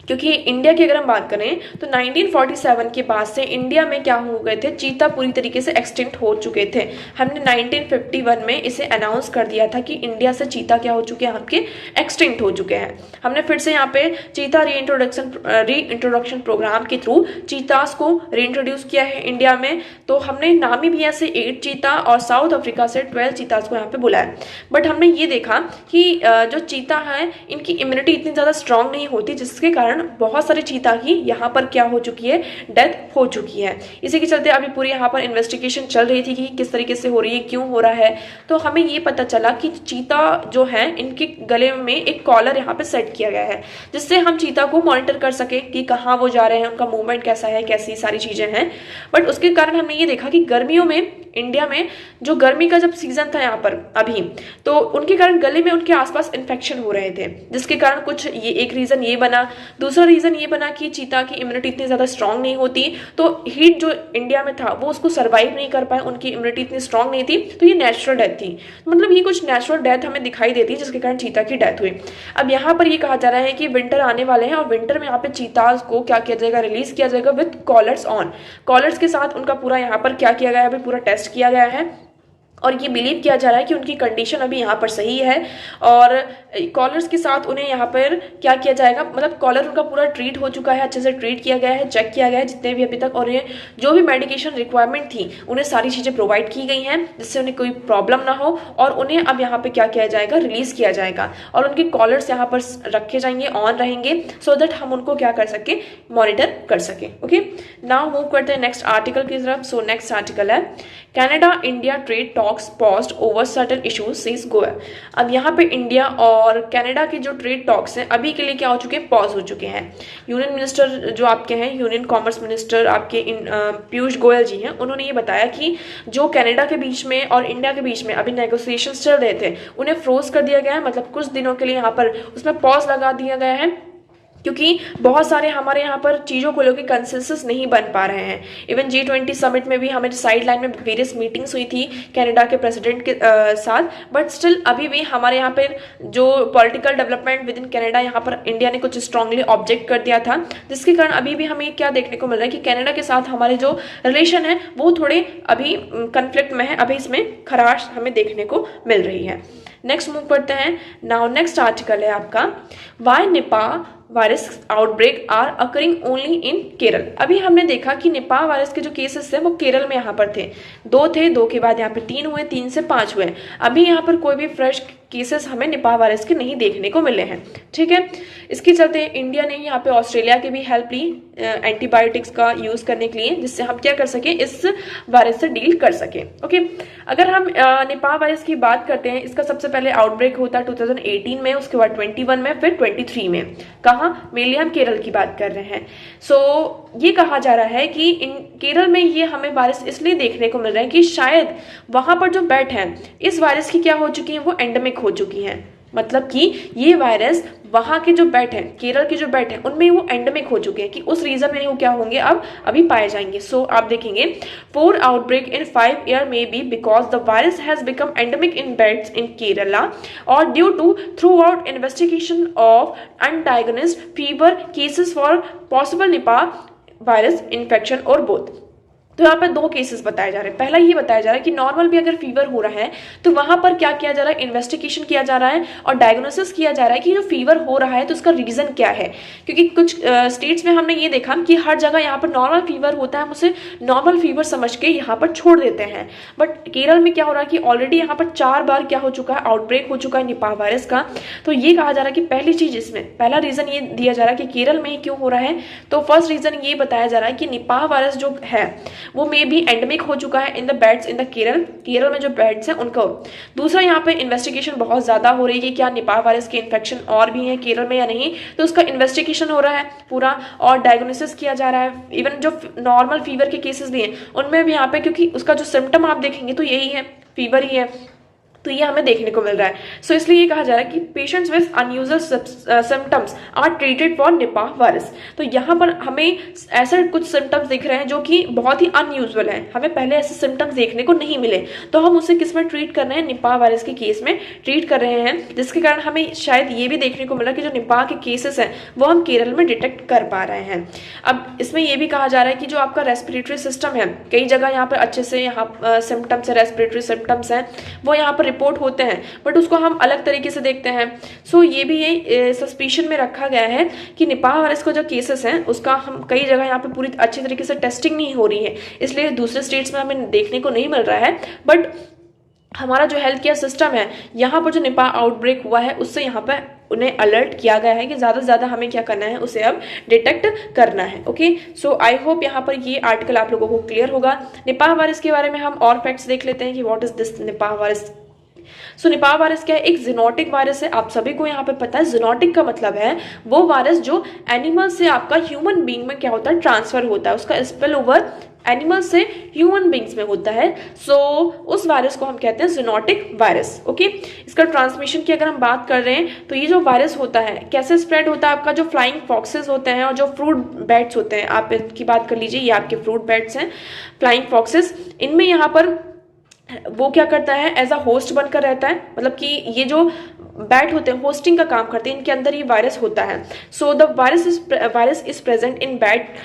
क्योंकि इंडिया की अगर हम बात करें तो 1947 के बाद से इंडिया में क्या हो गए थे, चीता पूरी तरीके से एक्सटिंक्ट हो चुके थे। हमने 1951 में इसे अनाउंस कर दिया था कि इंडिया से चीता क्या हो चुके हैं, आपके एक्सटिंक्ट हो चुके हैं। हमने फिर से यहाँ पे चीता रीइंट्रोडक्शन प्रोग्राम के थ्रू चीतास को रीइंट्रोड्यूस किया है इंडिया में। तो हमने नामीबिया से 8 चीता और साउथ अफ्रीका से 12 चीतास को यहाँ पे बुलाया, बट हमने ये देखा कि जो चीता है इनकी इम्यूनिटी इतनी ज़्यादा स्ट्रांग नहीं होती, जिसके कारण बहुत सारे चीता की यहाँ पर क्या हो चुकी है, डेथ हो चुकी है। इसी के चलते अभी पूरी यहाँ पर इन्वेस्टिगेशन चल रही थी कि किस तरीके से हो रही है, क्यों हो रहा है। तो हमें ये पता चला कि चीता जो है इनके गले में एक कॉलर यहाँ पे सेट किया गया है, जिससे हम चीता को मॉनिटर कर सके कि कहाँ वो जा रहे हैं, उनका मूवमेंट कैसा है, कैसी सारी चीजें हैं। बट उसके कारण हमने ये देखा कि गर्मियों में इंडिया में जो गर्मी का जब सीजन था यहाँ पर अभी, तो उनके कारण गले में उनके आसपास इन्फेक्शन हो रहे थे, जिसके कारण कुछ ये एक रीजन ये बना। दूसरा रीजन ये बना कि चीता की इम्यूनिटी इतनी ज्यादा स्ट्रांग नहीं होती, तो हीट जो इंडिया में था वो उसको सर्वाइव नहीं कर पाए, उनकी इम्यूनिटी इतनी स्ट्रांग नहीं थी, तो ये नेचुरल डेथ थी। मतलब ये कुछ नेचुरल डेथ हमें दिखाई देती है जिसके कारण चीता की डेथ हुई। अब यहाँ पर ये कहा जा रहा है कि विंटर आने वाले हैं और विंटर में यहाँ पे चीताज को क्या किया जाएगा, रिलीज किया जाएगा विद कॉलर्स ऑन। कॉलर्स के साथ उनका पूरा यहाँ पर क्या किया गया है, अभी पूरा टेस्ट किया गया है और ये बिलीव किया जा रहा है कि उनकी कंडीशन अभी यहाँ पर सही है। और कॉलर्स के साथ उन्हें यहाँ पर क्या किया जाएगा, मतलब कॉलर उनका पूरा ट्रीट हो चुका है, अच्छे से ट्रीट किया गया है, चेक किया गया है जितने भी अभी तक, और ये जो भी मेडिकेशन रिक्वायरमेंट थी उन्हें सारी चीज़ें प्रोवाइड की गई हैं जिससे उन्हें कोई प्रॉब्लम ना हो, और उन्हें अब यहाँ पे क्या किया जाएगा, रिलीज किया जाएगा और उनके कॉलर्स यहाँ पर रखे जाएंगे, ऑन रहेंगे, सो दैट हम उनको क्या कर सके, मॉनिटर कर सके। ओके, नाउ मूव करते हैं नेक्स्ट आर्टिकल की तरफ। सो नेक्स्ट आर्टिकल है Canada India trade talks paused over certain issues says Goyal. अब यहाँ पे इंडिया और कनाडा के जो ट्रेड टॉक्स हैं अभी के लिए क्या हो चुके हैं, पॉज हो चुके हैं। यूनियन मिनिस्टर जो आपके हैं, यूनियन कॉमर्स मिनिस्टर आपके पीयूष गोयल जी हैं, उन्होंने ये बताया कि जो कनाडा के बीच में और इंडिया के बीच में अभी नेगोशिएशंस चल रहे थे उन्हें फ्रोज कर दिया गया है, मतलब कुछ दिनों के लिए यहाँ पर उसमें पॉज लगा दिया गया है, क्योंकि बहुत सारे हमारे यहाँ पर चीज़ों को लेकर कंसेंसस नहीं बन पा रहे हैं। इवन G20 समिट में भी हमारी साइड लाइन में वेरियस मीटिंग्स हुई थी कनाडा के प्रेसिडेंट के साथ, बट स्टिल अभी भी हमारे यहाँ पर जो political development with in Canada, यहाँ पर इंडिया ने कुछ स्ट्रांगली ऑब्जेक्ट कर दिया था, जिसके कारण अभी भी हमें क्या देखने को मिल रहा है कि कनाडा के साथ हमारे जो रिलेशन है वो थोड़े अभी कन्फ्लिक्ट में है, अभी इसमें खराश हमें देखने को मिल रही है। नेक्स्ट मूव करते हैं। नाउ नेक्स्ट आर्टिकल है आपका, why Nipah virus outbreak are occurring only in Kerala. अभी हमने देखा कि निपाह वायरस के जो केसेस थे वो केरल में यहाँ पर थे, 2 थे, 2 के बाद यहाँ पे 3 हुए, 3 से 5 हुए। अभी यहाँ पर कोई भी फ्रेश केसेस हमें निपाह वायरस के नहीं देखने को मिले हैं। ठीक है, इसके चलते इंडिया ने यहाँ पे ऑस्ट्रेलिया की भी हेल्प ली एंटीबायोटिक्स का यूज करने के लिए, जिससे हम क्या कर सके, इस वायरस से डील कर सके। ओके, अगर हम निपाह वायरस की बात करते हैं, इसका सबसे पहले आउटब्रेक होता है 2018 में, उसके बाद 21 में, फिर 23 में। कहाँ? मेनली हम केरल की बात कर रहे हैं। सो ये कहा जा रहा है कि केरल में ये हमें वायरस इसलिए देखने को मिल रहा है कि शायद वहां पर जो बैट हैं इस वायरस की क्या हो चुकी है, वो एंडेमिक हो चुकी हैं। मतलब कि ये वायरस वहां के जो बैट हैं, केरल के जो बैट हैं, उनमें वो एंडेमिक हो चुके हैं, कि उस रीजन में वो क्या होंगे, अब अभी पाए जाएंगे। सो आप देखेंगे 4 outbreak in 5 year may be because the virus has become endemic in bats in Kerala और due to throughout investigation of undiagnosed fever cases for possible Nipah virus infection और बोथ। तो यहाँ पर 2 केसेस बताए जा रहे हैं। पहला ये बताया जा रहा है कि नॉर्मल भी अगर फीवर हो रहा है तो वहां पर क्या किया जा रहा है, इन्वेस्टिगेशन किया जा रहा है और डायग्नोसिस किया जा रहा है कि जो फीवर हो रहा है तो उसका रीजन क्या है। क्योंकि कुछ स्टेट्स में हमने ये देखा कि हर जगह यहाँ पर नॉर्मल फीवर होता है, हम उसे नॉर्मल फीवर समझ के यहाँ पर छोड़ देते हैं। बट केरल में क्या हो रहा है कि ऑलरेडी यहाँ पर 4 बार क्या हो चुका है, आउटब्रेक हो चुका है निपाह वायरस का। तो ये कहा जा रहा है कि पहली चीज, इसमें पहला रीजन ये दिया जा रहा है कि केरल में ही क्यों हो रहा है। तो फर्स्ट रीजन ये बताया जा रहा है कि निपाह वायरस जो है वो मे बी एंडेमिक हो चुका है in the bats in the Kerala में जो बैट्स हैं उनको। दूसरा, यहाँ पे इन्वेस्टिगेशन बहुत ज्यादा हो रही है कि क्या निपाह वायरस के इन्फेक्शन और भी है केरल में या नहीं, तो उसका इन्वेस्टिगेशन हो रहा है पूरा और डायग्नोसिस किया जा रहा है। इवन जो नॉर्मल फीवर के केसेस भी हैं उनमें भी यहाँ पे, क्योंकि उसका जो सिम्टम आप देखेंगे तो यही है, फीवर ही है, तो ये हमें देखने को मिल रहा है। सो इसलिए ये कहा जा रहा है कि patients with unusual symptoms are treated for Nipah virus. तो यहाँ पर हमें ऐसे कुछ सिम्टम्स दिख रहे हैं जो कि बहुत ही अनयूजुअल है, हमें पहले ऐसे सिम्टम्स देखने को नहीं मिले, तो हम उसे किस में ट्रीट कर रहे हैं, निपाह वायरस के केस में ट्रीट कर रहे हैं, जिसके कारण हमें शायद ये भी देखने को मिला कि जो निपाह के केसेस हैं वो हम केरल में डिटेक्ट कर पा रहे हैं। अब इसमें यह भी कहा जा रहा है कि जो आपका रेस्पिरेटरी सिस्टम है, कई जगह यहाँ पर अच्छे से यहाँ सिम्टम्स है, रेस्पिरेटरी सिम्टम्स हैं, वो यहाँ पर रिपोर्ट होते हैं, बट उसको हम अलग तरीके से देखते हैं। सो ये भी ये सस्पिशन में रखा गया है कि निपाह वायरस का जो केसेस हैं उसका हम कई जगह यहाँ पे पूरी अच्छी तरीके से टेस्टिंग नहीं हो रही है, इसलिए दूसरे स्टेट्स में हमें देखने को नहीं मिल रहा है। बट हमारा जो हेल्थ केयर सिस्टम है, यहाँ पर जो निपाह आउटब्रेक हुआ है उससे यहाँ पर उन्हें अलर्ट किया गया है कि ज़्यादा से ज़्यादा हमें क्या करना है, उसे अब डिटेक्ट करना है। ओके, सो आई होप यहाँ पर ये आर्टिकल आप लोगों को क्लियर होगा। निपाह वायरस के बारे में हम और फैक्ट्स देख लेते हैं कि what is this Nipah virus. So Nipah virus क्या है, एक जीनोटिक वायरस है, आप सभी को यहाँ पे पता है। जीनोटिक का मतलब है वो वायरस जो एनिमल से आपका ह्यूमन बीइंग में क्या होता है, ट्रांसफर होता है, उसका स्पिल ओवर एनिमल से ह्यूमन बींग्स में होता है। सो उस वायरस को हम कहते हैं जीनोटिक वायरस। ओके, इसका ट्रांसमिशन की अगर हम बात कर रहे हैं तो ये जो वायरस होता है कैसे स्प्रेड होता है, आपका जो फ्लाइंग फॉक्सेस होते हैं और जो फ्रूट बैट्स होते हैं, आप इनकी बात कर लीजिए, ये आपके फ्रूट बैट्स हैं, फ्लाइंग फॉक्सेस, इनमें यहाँ पर वो क्या करता है, एज अ होस्ट बनकर रहता है, मतलब कि ये जो बैट होते हैं होस्टिंग का काम करते हैं, इनके अंदर ये वायरस होता है। So the virus is present in bat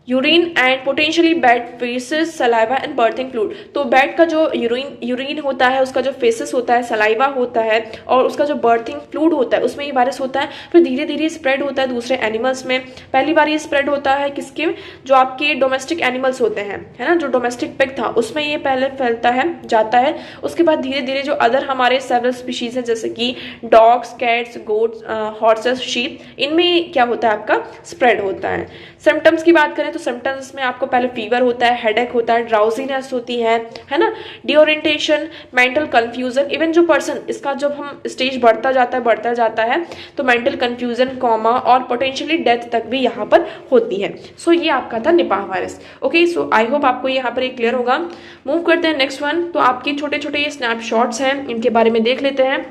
urine and potentially bat faces saliva and berthing fluid. तो बैट का जो यूरिन होता है, उसका जो फेसेस होता है, सलाइवा होता है और उसका जो बर्थिंग फ्लूइड होता है, उसमें ये वायरस होता है। फिर धीरे धीरे स्प्रेड होता है दूसरे एनिमल्स में। पहली बार ये स्प्रेड होता है किसके, जो आपके डोमेस्टिक एनिमल्स होते हैं, है ना, जो डोमेस्टिक पिग था उसमें ये पहले फैलता है, जाता है। उसके बाद धीरे धीरे जो अदर हमारे सेवरल स्पीशीज हैं जैसे कि dogs, cats, goats, horses, sheep, इनमें क्या होता है, आपका स्प्रेड होता है। सिम्टम्स की बात करें तो सिम्टम्स में आपको पहले फीवर होता है, हेडेक होता है, ड्राउजीनेस होती है ना, डिओरिएंटेशन, मेंटल कंफ्यूजन। इवन जो पर्सन, इसका जब हम स्टेज बढ़ता जाता है तो मेंटल कंफ्यूजन, कॉमा और पोटेंशियली डेथ तक भी यहाँ पर होती है। सो ये आपका था Nipah virus. Okay, so I hope आपको यहाँ पर एक क्लियर होगा। मूव करते हैं नेक्स्ट वन। तो आपके छोटे छोटे ये स्नैपशॉट्स हैं, इनके बारे में देख लेते हैं।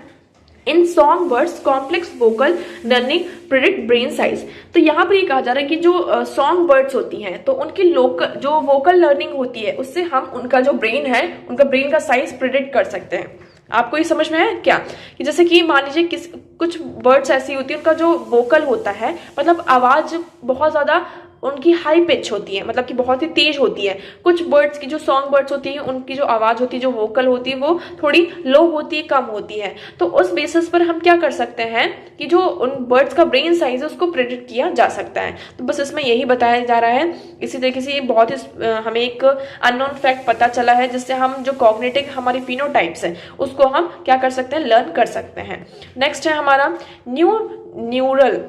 In song birds complex vocal learning predict brain size. तो यहाँ पर ये कहा जा रहा है कि जो सॉन्ग बर्ड्स होती हैं तो उनकी लोकल जो वोकल लर्निंग होती है उससे हम उनका जो ब्रेन है, उनका ब्रेन का साइज प्रिडिक्ट कर सकते हैं। आपको ये समझ में है क्या कि जैसे कि मान लीजिए कुछ बर्ड्स ऐसी होती है उनका जो वोकल होता है, मतलब आवाज बहुत ज्यादा उनकी हाई पिच होती है, मतलब कि बहुत ही तेज होती है। कुछ बर्ड्स की जो सॉन्ग बर्ड्स होती है उनकी जो आवाज होती है, जो वोकल होती है, वो थोड़ी लो होती है, कम होती है। तो उस बेसिस पर हम क्या कर सकते हैं कि जो उन बर्ड्स का ब्रेन साइज है उसको प्रेडिक्ट किया जा सकता है। तो बस इसमें यही बताया जा रहा है। इसी तरीके से ये बहुत ही हमें एक अननोन फैक्ट पता चला है जिससे हम जो कॉग्निटिव हमारी फिनोटाइप्स है उसको हम क्या कर सकते हैं, लर्न कर सकते हैं। नेक्स्ट है हमारा neural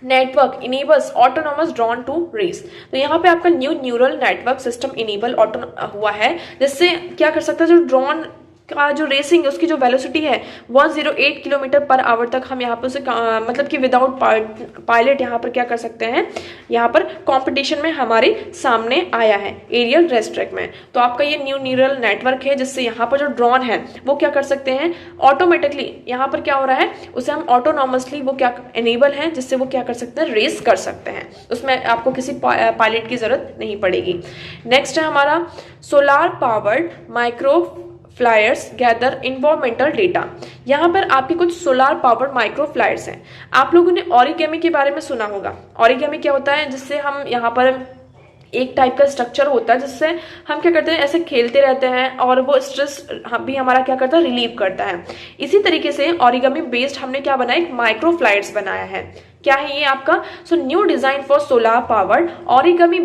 network enables autonomous drone to race. तो यहाँ पे आपका न्यूरल नेटवर्क सिस्टम इनेबल हुआ है जिससे क्या कर सकता है, जो ड्रॉन का जो रेसिंग है उसकी जो वेलोसिटी है 108 किलोमीटर पर आवर तक हम यहाँ पर उसे मतलब कि विदाउट पायलट यहाँ पर क्या कर सकते हैं, यहाँ पर कंपटीशन में हमारे सामने आया है एरियल रेस ट्रैक में। तो आपका ये न्यूरल नेटवर्क है जिससे यहाँ पर जो ड्रोन है वो क्या कर सकते हैं, ऑटोमेटिकली यहाँ पर क्या हो रहा है उसे हम ऑटोनॉमसली वो क्या एनेबल है जिससे वो क्या कर सकते हैं, रेस कर सकते हैं। उसमें आपको किसी पायलट की जरूरत नहीं पड़ेगी। नेक्स्ट है हमारा solar powered micro flyers gather environmental data. यहाँ पर आपके कुछ सोलार पावर्ड माइक्रो फ्लायर्स हैं। आप लोगों ने ओरिगेमी के बारे में सुना होगा। ओरिगेमी क्या होता है, जिससे हम यहाँ पर एक टाइप का स्ट्रक्चर होता है जिससे हम क्या करते हैं, ऐसे खेलते रहते हैं और वो स्ट्रेस भी हमारा क्या करता है, रिलीव करता है। इसी तरीके से ओरिगेमी बेस्ड हमने क्या बनाया, एक माइक्रो फ्लायर्स बनाया है। क्या है ये आपका, so new design for solar powered origami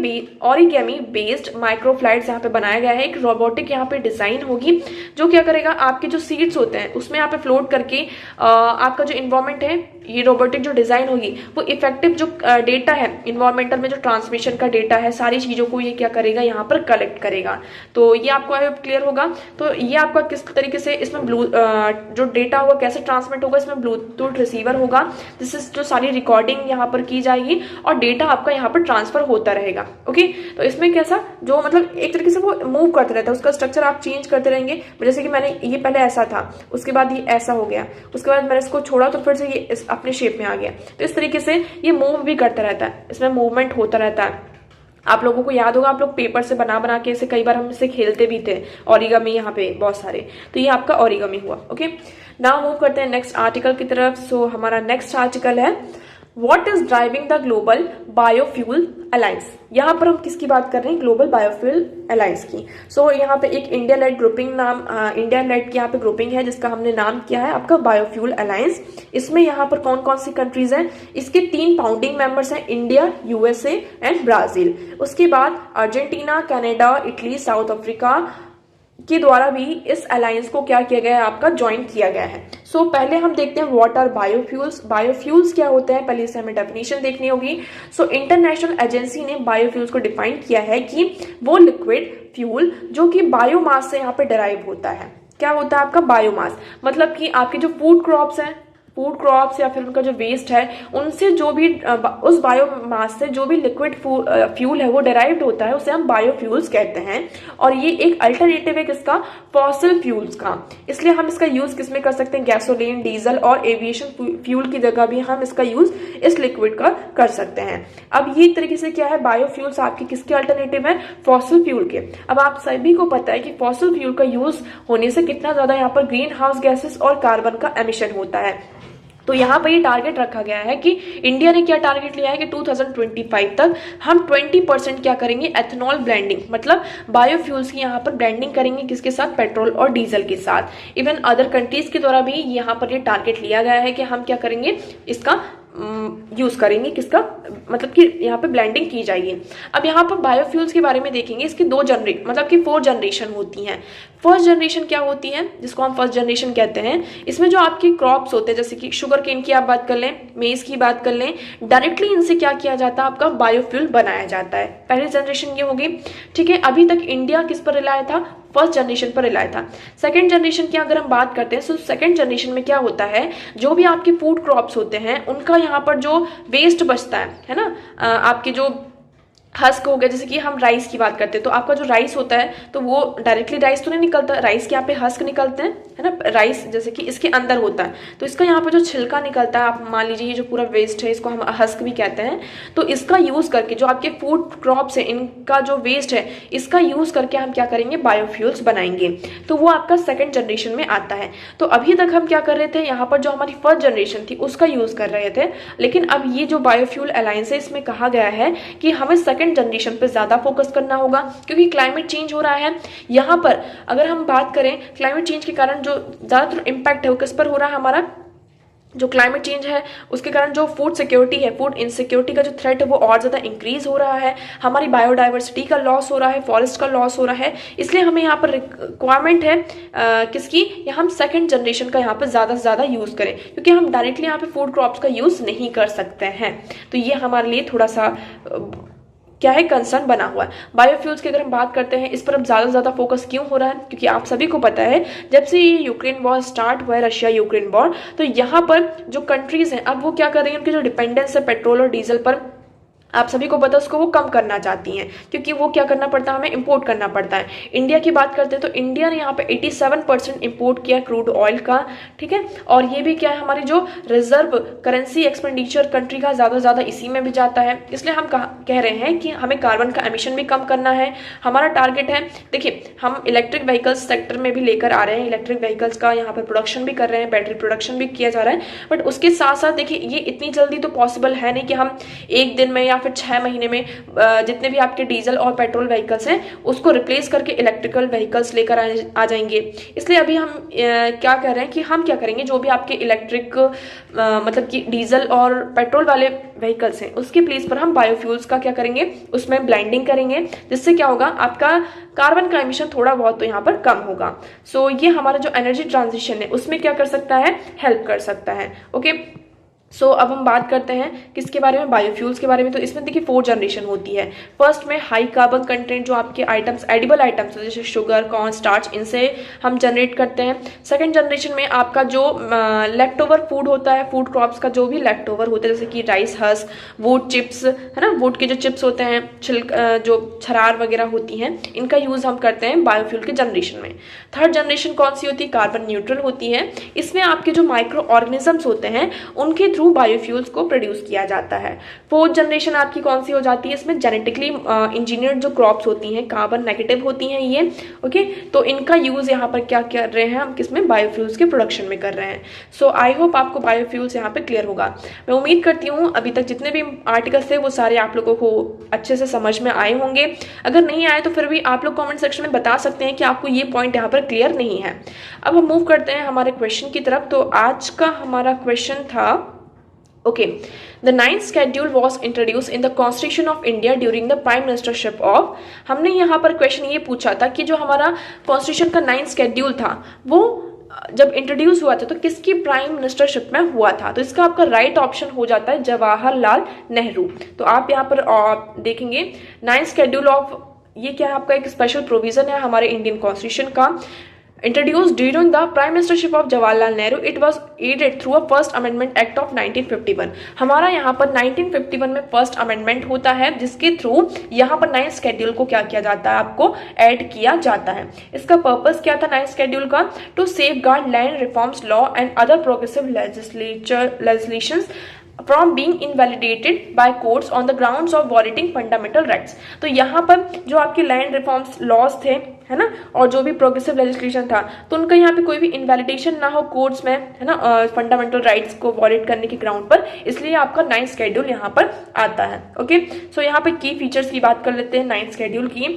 based micro flights यहाँ पे बनाया गया है। एक रोबोटिक यहाँ पे डिजाइन होगी जो क्या करेगा, आपके जो सीट्स होते हैं उसमें यहाँ पे फ्लोट करके आपका जो इन्वायरमेंट है, ये रोबोटिक जो डिजाइन होगी वो इफेक्टिव जो डेटा है इन्वायरमेंटल में, जो ट्रांसमिशन का डेटा है, सारी चीजों को ये क्या करेगा, यहाँ पर कलेक्ट करेगा। तो ये आपको आई होप क्लियर होगा। तो ये आपका किस तरीके से इसमें जो डेटा होगा कैसे ट्रांसमिट होगा, इसमें ब्लूटूथ रिसीवर होगा जिससे जो सारी रिकॉर्डिंग यहाँ पर की जाएगी और डेटा आपका यहाँ पर ट्रांसफर होता रहेगा। ओके, तो इसमें कैसा जो मतलब एक तरीके से वो मूव करते रहता है, उसका स्ट्रक्चर आप चेंज करते रहेंगे। जैसे कि मैंने ये पहले ऐसा था, उसके बाद ये ऐसा हो गया, उसके बाद मैंने इसको छोड़ा तो फिर से ये अपने शेप में आ गया। तो इस तरीके से ये मूव भी करता रहता है, इसमें मूवमेंट होता रहता है। आप लोगों को याद होगा, आप लोग पेपर से बना बना के इसे कई बार हम इसे खेलते भी थे, ओरिगामी यहाँ पे बहुत सारे। तो ये आपका ओरिगामी हुआ। ओके, नाउ मूव करते हैं नेक्स्ट आर्टिकल की तरफ। सो हमारा नेक्स्ट आर्टिकल है what is driving the global biofuel alliance. यहाँ पर हम किसकी बात कर रहे हैं, ग्लोबल बायोफ्यूल अलायंस की। सो यहाँ पे एक India lead grouping India lead की यहाँ पे ग्रुपिंग है जिसका हमने नाम किया है आपका बायोफ्यूल अलायंस। इसमें यहाँ पर कौन कौन सी कंट्रीज हैं, इसके 3 फाउंडिंग मेंबर्स हैं, इंडिया, यूएसए एंड ब्राजील। उसके बाद Argentina, Canada, Italy, south Africa के द्वारा भी इस अलायंस को क्या किया गया है, आपका ज्वाइन किया गया है। सो पहले हम देखते हैं व्हाट आर बायोफ्यूल्स। बायोफ्यूल्स क्या होते हैं, पहले से हमें डेफिनेशन देखनी होगी। सो इंटरनेशनल एजेंसी ने बायोफ्यूल्स को डिफाइन किया है कि वो लिक्विड फ्यूल जो कि बायोमास से यहाँ पे डिराइव होता है। क्या होता है आपका बायोमास, मतलब कि आपके जो फूड क्रॉप्स हैं, फूड क्रॉप्स या फिर उनका जो वेस्ट है, उनसे जो भी उस बायोमास से जो भी लिक्विड फ्यूल है वो डिराइव्ड होता है, उसे हम बायोफ्यूल्स कहते हैं। और ये एक अल्टरनेटिव है किसका, फॉसिल फ्यूल्स का। इसलिए हम इसका यूज किसमें कर सकते हैं, गैसोलीन, डीजल और एविएशन फ्यूल की जगह भी हम इसका यूज इस लिक्विड का कर सकते हैं। अब ये तरीके से क्या है, बायोफ्यूल्स आपके किसके अल्टरनेटिव है, फॉसिल फ्यूल के। अब आप सभी को पता है कि फॉसिल फ्यूल का यूज होने से कितना ज्यादा यहाँ पर ग्रीन हाउस गैसेस और कार्बन का एमिशन होता है। तो यहाँ पर ये टारगेट रखा गया है कि इंडिया ने क्या टारगेट लिया है कि 2025 तक हम 20% क्या करेंगे, एथेनॉल ब्लेंडिंग, मतलब बायोफ्यूल्स की यहाँ पर ब्लेंडिंग करेंगे किसके साथ, पेट्रोल और डीजल के साथ। इवन अदर कंट्रीज के द्वारा भी यहाँ पर ये टारगेट लिया गया है कि हम क्या करेंगे, इसका यूज करेंगे, किसका मतलब कि यहाँ पे ब्लेंडिंग की जाएगी। अब यहाँ पर बायोफ्यूल्स के बारे में देखेंगे, इसकी 4 जनरेशन होती हैं। फर्स्ट जनरेशन क्या होती है, जिसको हम फर्स्ट जनरेशन कहते हैं, इसमें जो आपके क्रॉप्स होते हैं, जैसे कि शुगर केन की आप बात कर लें, मेज की बात कर लें, डायरेक्टली इनसे क्या किया जाता है, आपका बायोफ्यूल बनाया जाता है। पहली जनरेशन ये होगी, ठीक है। अभी तक इंडिया किस पर रिलाय था, फर्स्ट जनरेशन पर रिलाय था। सेकंड जनरेशन की अगर हम बात करते हैं, तो सेकंड जनरेशन में क्या होता है, जो भी आपके फूड क्रॉप्स होते हैं उनका यहाँ पर जो वेस्ट बचता है ना, आपके जो हस्क हो गया, जैसे कि हम राइस की बात करते हैं तो आपका जो राइस होता है तो वो डायरेक्टली राइस तो नहीं निकलता, राइस के यहाँ पे हस्क निकलते हैं, है ना, राइस जैसे कि इसके अंदर होता है तो इसका यहाँ पे जो छिलका निकलता है, आप मान लीजिए ये जो पूरा वेस्ट है इसको हम हस्क भी कहते हैं, तो इसका यूज करके जो आपके फूड क्रॉप्स है इनका जो वेस्ट है इसका यूज करके हम क्या करेंगे, बायोफ्यूल्स बनाएंगे, तो वो आपका सेकेंड जनरेशन में आता है। तो अभी तक हम क्या कर रहे थे, यहाँ पर जो हमारी फर्स्ट जनरेशन थी उसका यूज कर रहे थे, लेकिन अब ये जो बायोफ्यूल अलायंस है इसमें कहा गया है कि हमें सेकंड जनरेशन पे ज्यादा फोकस करना होगा, क्योंकि क्लाइमेट चेंज हो रहा है। यहाँ पर अगर हम बात करें क्लाइमेट चेंज के कारण जो ज्यादातर इम्पैक्ट है वो किस पर हो रहा है, हमारा जो क्लाइमेट चेंज है उसके कारण जो फूड सिक्योरिटी है, फूड इनसिक्योरिटी का जो थ्रेट है वो और ज़्यादा इंक्रीज हो रहा है, हमारी बायोडाइवर्सिटी का लॉस हो रहा है, फॉरेस्ट का लॉस हो रहा है, इसलिए हमें यहाँ पर रिक्वायरमेंट है किसकी, हम सेकंड जनरेशन का यहाँ पर ज़्यादा से ज़्यादा यूज़ करें, क्योंकि हम डायरेक्टली यहाँ पे फूड क्रॉप्स का यूज़ नहीं कर सकते हैं। तो ये हमारे लिए थोड़ा सा क्या है, कंसर्न बना हुआ है। बायोफ्यूल्स की अगर हम बात करते हैं इस पर अब ज़्यादा से ज़्यादा फोकस क्यों हो रहा है, क्योंकि आप सभी को पता है जब से ये यूक्रेन वॉर स्टार्ट हुआ है, रशिया यूक्रेन वॉर, तो यहाँ पर जो कंट्रीज हैं अब वो क्या कर रही हैं, उनकी जो डिपेंडेंस है पेट्रोल और डीजल पर, आप सभी को पता है उसको वो कम करना चाहती हैं, क्योंकि वो क्या करना पड़ता है, हमें इंपोर्ट करना पड़ता है। इंडिया की बात करते हैं तो इंडिया ने यहाँ पे 87% इंपोर्ट किया क्रूड ऑयल का, ठीक है, और ये भी क्या है, हमारी जो रिजर्व करेंसी एक्सपेंडिचर कंट्री का ज़्यादा से ज़्यादा इसी में भी जाता है, इसलिए हम कह रहे हैं कि हमें कार्बन का एमिशन भी कम करना है। हमारा टारगेट है, देखिए हम इलेक्ट्रिक व्हीकल्स सेक्टर में भी लेकर आ रहे हैं, इलेक्ट्रिक व्हीकल्स का यहाँ पर प्रोडक्शन भी कर रहे हैं, बैटरी प्रोडक्शन भी किया जा रहा है, बट उसके साथ साथ देखिए ये इतनी जल्दी तो पॉसिबल है नहीं कि हम एक दिन में या फिर 6 महीने में जितने भी आपके डीजल और पेट्रोल व्हीकल्स हैं उसको रिप्लेस करके इलेक्ट्रिकल व्हीकल्स लेकर आ जाएंगे। इसलिए अभी हम क्या कह रहे हैं कि हम क्या करेंगे, जो भी आपके इलेक्ट्रिक मतलब कि डीजल और पेट्रोल वाले व्हीकल्स हैं उसके प्लेस पर हम बायोफ्यूल्स का क्या करेंगे, उसमें ब्लेंडिंग करेंगे, जिससे क्या होगा, आपका कार्बन का एमिशन थोड़ा बहुत तो यहाँ पर कम होगा। सो ये हमारा जो एनर्जी ट्रांजिशन है उसमें क्या कर सकता है, हेल्प कर सकता है। ओके, सो अब हम बात करते हैं किसके बारे में, बायोफ्यूल्स के बारे में। तो इसमें देखिए 4 जनरेशन होती है। फर्स्ट में हाई कार्बन कंटेंट जो आपके आइटम्स, एडिबल आइटम्स जैसे शुगर, कॉर्न, स्टार्च, इनसे हम जनरेट करते हैं। सेकंड जनरेशन में आपका जो लेफ्ट ओवर फूड होता है, फूड क्रॉप्स का जो भी लेफ्ट ओवर होता है, जैसे कि राइस हस्क, वुड चिप्स, है ना, वुड के जो चिप्स होते हैं, जो छरार वगैरह होती हैं, इनका यूज हम करते हैं बायोफ्यूल के जनरेशन में। थर्ड जनरेशन कौन सी होती है, कार्बन न्यूट्रल होती है। इसमें आपके जो माइक्रो ऑर्गेनिजम्स होते हैं उनके थ्रू बायोफ्यूल्स को प्रोड्यूस किया जाता है। फोर्थ जनरेशन आपकी कौन सी हो जाती है, इसमें जेनेटिकली इंजीनियर्ड जो क्रॉप्स होती हैं, कार्बन नेगेटिव होती हैं ये, ओके, तो इनका यूज यहाँ पर क्या कर रहे हैं हम, किसमें, बायोफ्यूल्स के प्रोडक्शन में कर रहे हैं। सो आई होप आपको बायोफ्यूल्स यहाँ पे क्लियर होगा। मैं उम्मीद करती हूँ अभी तक जितने भी आर्टिकल्स थे वो सारे आप लोगों को अच्छे से समझ में आए होंगे। अगर नहीं आए तो फिर भी आप लोग कॉमेंट सेक्शन में बता सकते हैं कि आपको ये पॉइंट यहाँ पर क्लियर नहीं है। अब हम मूव करते हैं हमारे क्वेश्चन की तरफ। तो आज का हमारा क्वेश्चन था, okay, the ninth schedule was introduced in the Constitution of India during the Prime Ministership of, हमने यहाँ पर क्वेश्चन ये पूछा था कि जो हमारा कॉन्स्टिट्यूशन का 9th शेड्यूल था वो जब इंट्रोड्यूस हुआ था तो किसकी प्राइम मिनिस्टरशिप में हुआ था। तो इसका आपका राइट ऑप्शन हो जाता है जवाहरलाल नेहरू। तो आप यहाँ पर देखेंगे 9th शेड्यूल ऑफ, ये क्या है, आपका एक स्पेशल प्रोविजन है हमारे इंडियन कॉन्स्टिट्यूशन का, introduced during the prime ministership of Jawaharlal Nehru. It was aided through a first amendment act of 1951. हमारा यहाँ पर 1951 में फर्स्ट अमेंडमेंट होता है जिसके थ्रू यहाँ पर 9th शेड्यूल को क्या किया जाता है, आपको ऐड किया जाता है। इसका पर्पस क्या था 9th शेड्यूल का, to safeguard land reforms law and other progressive legislations from being invalidated by courts on the grounds of violating fundamental rights। तो यहाँ पर जो आपके लैंड रिफॉर्म्स लॉज थे, है ना, और जो भी प्रोग्रेसिव लेजिस्लेशन था, तो उनका यहाँ पे कोई भी इनवैलिडेशन ना हो कोर्ट्स में, है ना, फंडामेंटल राइट्स को वॉलेट करने के ग्राउंड पर, इसलिए आपका 9th शेड्यूल यहाँ पर आता है। ओके, सो यहाँ पे की फीचर्स की बात कर लेते हैं 9th शेड्यूल की।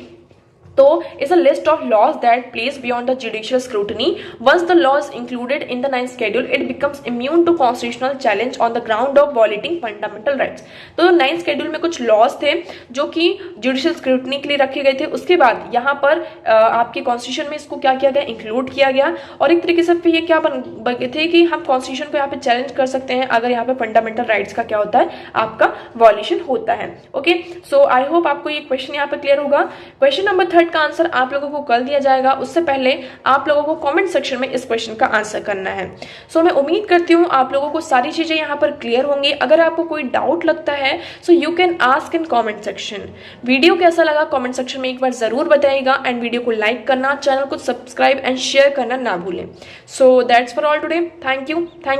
तो is a list of laws that place beyond the judicial scrutiny. Once the law is included in the 9th schedule, it becomes immune to constitutional challenge on the ground of violating fundamental rights. तो 9th schedule में कुछ laws थे जो कि judicial scrutiny के लिए रखे गए थे। उसके बाद यहाँ पर आपके कॉन्स्टिट्यूशन में इसको क्या किया गया, इंक्लूड किया गया, और एक तरीके से ये क्या बन गए थे कि हम कॉन्स्टिट्यूशन को यहाँ पे चैलेंज कर सकते हैं अगर यहाँ पे फंडामेंटल राइट्स का क्या होता है, आपका वॉल्यूशन होता है। ओके, सो आई होप आपको ये क्वेश्चन यहाँ पे क्लियर होगा। क्वेश्चन नंबर अल्फाबेट का आंसर आप लोगों को कल दिया जाएगा, उससे पहले आप लोगों को कमेंट सेक्शन में इस क्वेश्चन का आंसर करना है। सो मैं उम्मीद करती हूँ आप लोगों को सारी चीजें यहाँ पर क्लियर होंगी। अगर आपको कोई डाउट लगता है so you can ask in comment section. Video कैसा लगा कमेंट सेक्शन में एक बार जरूर बताइएगा, एंड वीडियो को लाइक करना, चैनल को सब्सक्राइब एंड शेयर करना ना भूलें। So that's for all today. Thank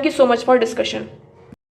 you so much for discussion.